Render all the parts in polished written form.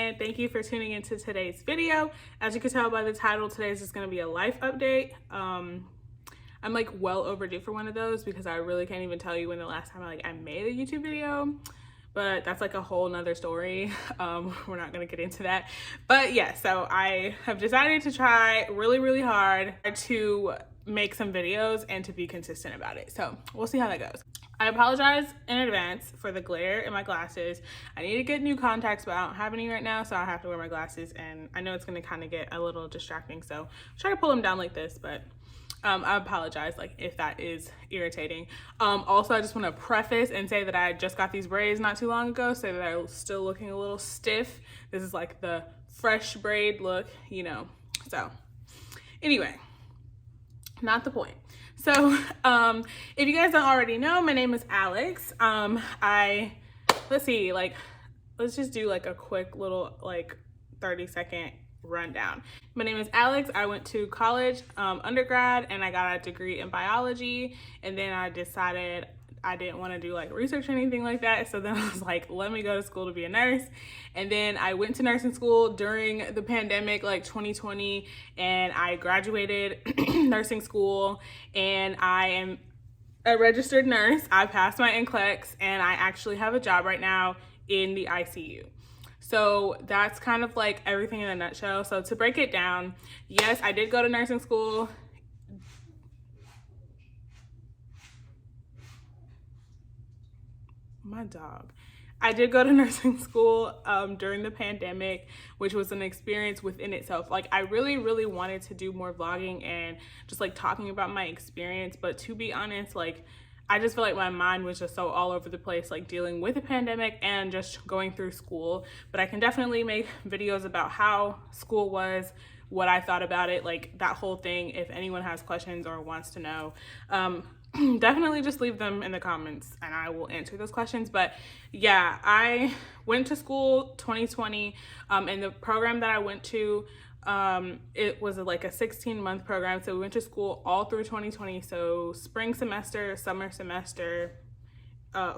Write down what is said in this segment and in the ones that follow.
and thank you for tuning into today's video. As you can tell by the title, today's is going to be a life update. I'm like well overdue for one of those because I really can't even tell you when the last time I made a YouTube video, but that's like a whole nother story. We're not going to get into that, but yeah, so I have decided to try really hard to make some videos and to be consistent about it. So we'll see how that goes. I apologize in advance for the glare in my glasses. I need to get new contacts, but I don't have any right now, so I have to wear my glasses, and I know it's gonna kind of get a little distracting, so I'll try to pull them down like this, but I apologize if that is irritating. Also, I just want to preface and say that I just got these braids not too long ago, so that I'm still looking a little stiff. This is like the fresh braid look, you know. So anyway, not the point. So if you guys don't already know, my name is Alex. Let's just do like a quick little 30-second rundown. My name is Alex. I went to college, undergrad, and I got a degree in biology, and then I decided I didn't want to do research or anything like that. So then I was like, let me go to school to be a nurse. And then I went to nursing school during the pandemic, 2020, and I graduated nursing school, and I am a registered nurse. I passed my NCLEX, and I actually have a job right now in the ICU. So that's kind of everything in a nutshell. So to break it down, yes, I did go to nursing school. My dog. I did go to nursing school during the pandemic, which was an experience within itself. I really wanted to do more vlogging and just talking about my experience, but to be honest, I just feel like my mind was just so all over the place, dealing with the pandemic and just going through school. But I can definitely make videos about how school was, what I thought about it, that whole thing. If anyone has questions or wants to know, definitely just leave them in the comments and I will answer those questions. But yeah, I went to school 2020, and the program that I went to, it was a 16-month program. So we went to school all through 2020. So spring semester, summer semester,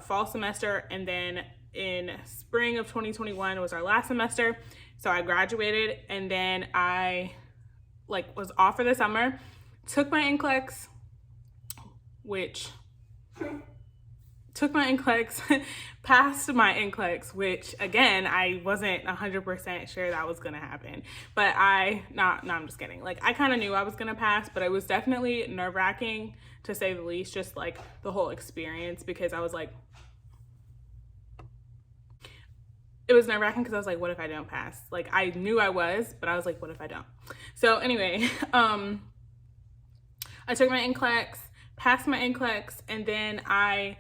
fall semester, and then in spring of 2021 was our last semester. So I graduated, and then I was off for the summer, took my NCLEX, passed my NCLEX, which again, I wasn't 100% sure that was gonna happen, but I'm just kidding. I kind of knew I was gonna pass, but it was definitely nerve-wracking to say the least, just the whole experience, because I was it was nerve-wracking because I was what if I don't pass? I knew I was, but I was what if I don't? So anyway, I took my NCLEX, passed my NCLEX, and then I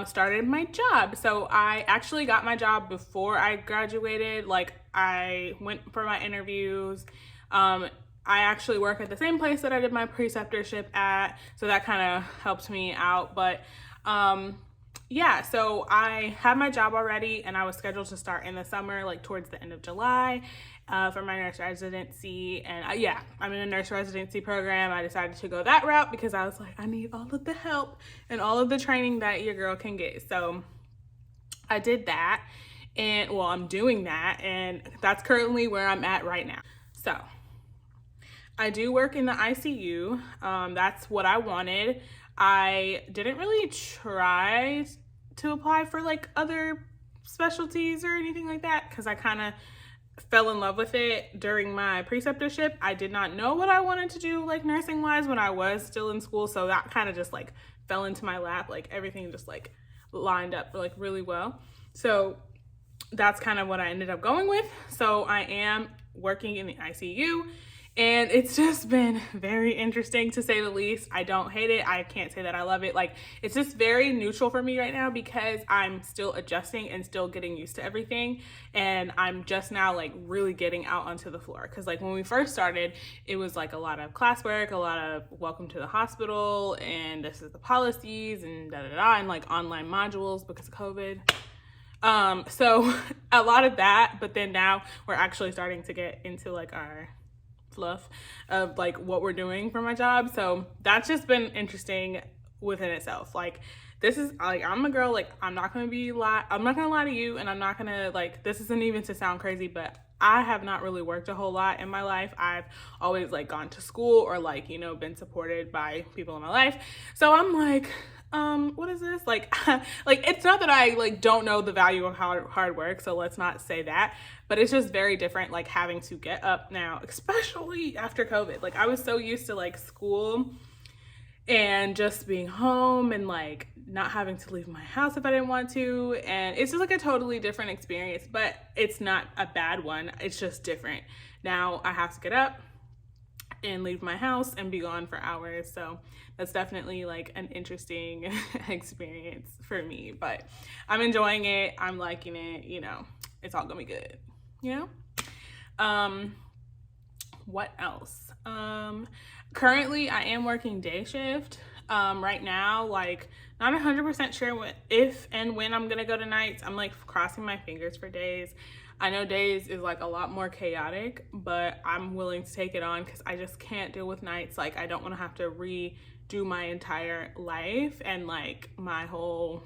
started my job. So I actually got my job before I graduated. I went for my interviews. I actually work at the same place that I did my preceptorship at, so that kind of helped me out. But yeah, so I had my job already, and I was scheduled to start in the summer, towards the end of July, for my nurse residency. And yeah, I'm in a nurse residency program. I decided to go that route because I was I need all of the help and all of the training that your girl can get. So I did that, and well, I'm doing that, and that's currently where I'm at right now. So I do work in the ICU. That's what I wanted. I didn't really try to apply for other specialties or anything like that because I kind of fell in love with it during my preceptorship. I did not know what I wanted to do nursing wise when I was still in school, so that kind of just fell into my lap. Everything just lined up really well. So that's kind of what I ended up going with. So I am working in the ICU, and it's just been very interesting, to say the least. I don't hate it. I can't say that I love it. It's just very neutral for me right now because I'm still adjusting and still getting used to everything. And I'm just now really getting out onto the floor. Because when we first started, it was a lot of classwork, a lot of welcome to the hospital, and this is the policies, and da-da-da, and online modules because of COVID. So a lot of that, but then now we're actually starting to get into our fluff of what we're doing for my job. So that's just been interesting within itself. Like, this is like, I'm a girl, like, I'm not gonna lie to you, and I'm not gonna, like, this isn't even to sound crazy, but I have not really worked a whole lot in my life. I've always like gone to school or like, you know, been supported by people in my life. So I'm like, what is this? Like, like, it's not that I like don't know the value of hard work. So let's not say that, but it's just very different. Like having to get up now, especially after COVID. Like I was so used to like school and just being home and like not having to leave my house if I didn't want to. And it's just like a totally different experience, but it's not a bad one. It's just different. Now I have to get up and leave my house and be gone for hours. So that's definitely like an interesting experience for me, but I'm enjoying it. I'm liking it, you know, it's all gonna be good, you know? What else? Currently I am working day shift. Right now, like not 100% sure if and when I'm gonna go to nights. I'm like crossing my fingers for days. I know days is like a lot more chaotic, but I'm willing to take it on because I just can't deal with nights. Like I don't want to have to redo my entire life and like my whole,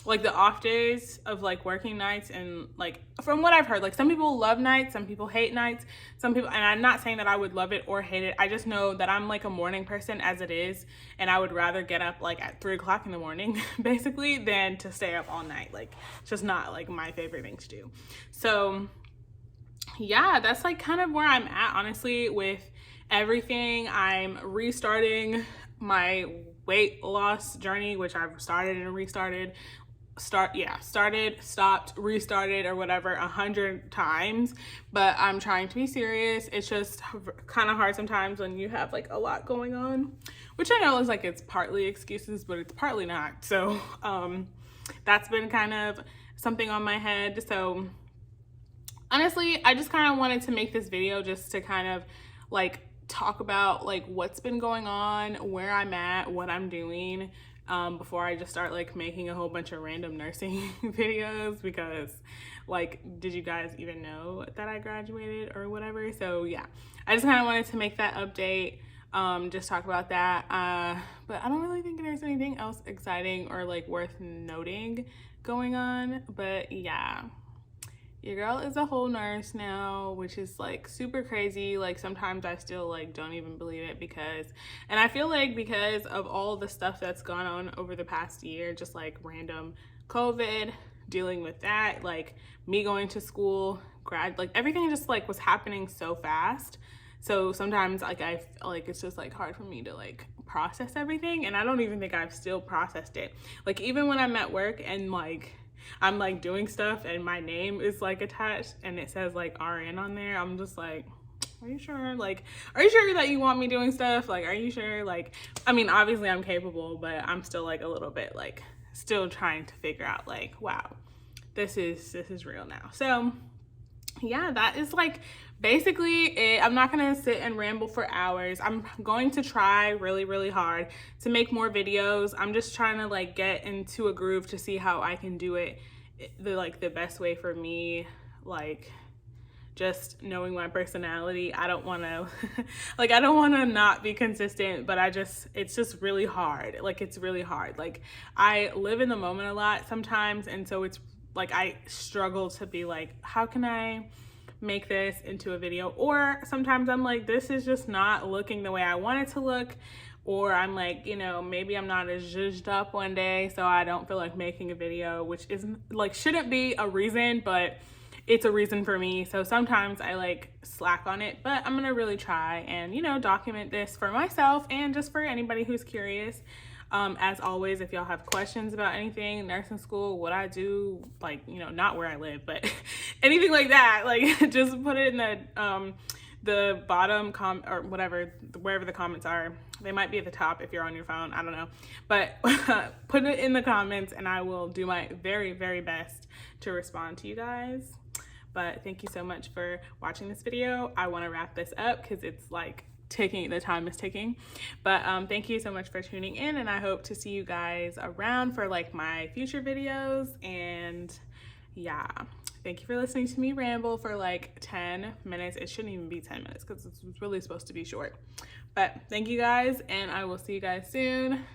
like the off days of like working nights. And like from what I've heard, like some people love nights, some people hate nights, some people, and I'm not saying that I would love it or hate it. I just know that I'm like a morning person as it is, and I would rather get up like at 3 o'clock in the morning basically than to stay up all night. Like it's just not like my favorite thing to do. So yeah, that's like kind of where I'm at honestly with everything. I'm restarting my weight loss journey, which I've started and restarted. Started, stopped, restarted, or whatever 100 times, but I'm trying to be serious. It's just kind of hard sometimes when you have like a lot going on, which I know is like it's partly excuses, but it's partly not. So that's been kind of something on my head. So honestly, I just kind of wanted to make this video just to kind of like talk about like what's been going on, where I'm at, what I'm doing, before I just start like making a whole bunch of random nursing videos, because like, did you guys even know that I graduated or whatever? So yeah, I just kind of wanted to make that update, just talk about that, but I don't really think there's anything else exciting or like worth noting going on. But yeah, your girl is a whole nurse now, which is like super crazy. Like sometimes I still like don't even believe it, because, and I feel like because of all the stuff that's gone on over the past year, just like random COVID, dealing with that, like me going to school, like everything just like was happening so fast. So sometimes like I feel like it's just like hard for me to like process everything, and I don't even think I've still processed it. Like even when I'm at work and like I'm like doing stuff and my name is like attached and it says like RN on there, I'm just like, are you sure? Like, are you sure that you want me doing stuff? Like, are you sure? Like, I mean, obviously I'm capable, but I'm still like a little bit like still trying to figure out like, wow, this is real now. So yeah, that is like basically it. I'm not gonna sit and ramble for hours. I'm going to try really hard to make more videos. I'm just trying to like get into a groove to see how I can do it the best way for me, like just knowing my personality. I don't want to like I don't want to not be consistent, but it's just really hard. Like it's really hard. Like I live in the moment a lot sometimes, and so it's like I struggle to be like, how can I make this into a video? Or sometimes I'm like, this is just not looking the way I want it to look. Or I'm like, you know, maybe I'm not as zhuzhed up one day, so I don't feel like making a video, which isn't like, shouldn't be a reason, but it's a reason for me. So sometimes I like slack on it, but I'm gonna really try and, you know, document this for myself and just for anybody who's curious. As always, if y'all have questions about anything, nursing school, what I do, like, you know, not where I live, but anything like that, like just put it in the bottom or whatever, wherever the comments are. They might be at the top if you're on your phone, I don't know, but put it in the comments and I will do my very best to respond to you guys. But thank you so much for watching this video. I want to wrap this up because it's like the time is ticking, but thank you so much for tuning in, and I hope to see you guys around for like my future videos. And yeah, thank you for listening to me ramble for like 10 minutes. It shouldn't even be 10 minutes because it's really supposed to be short, but thank you guys, and I will see you guys soon.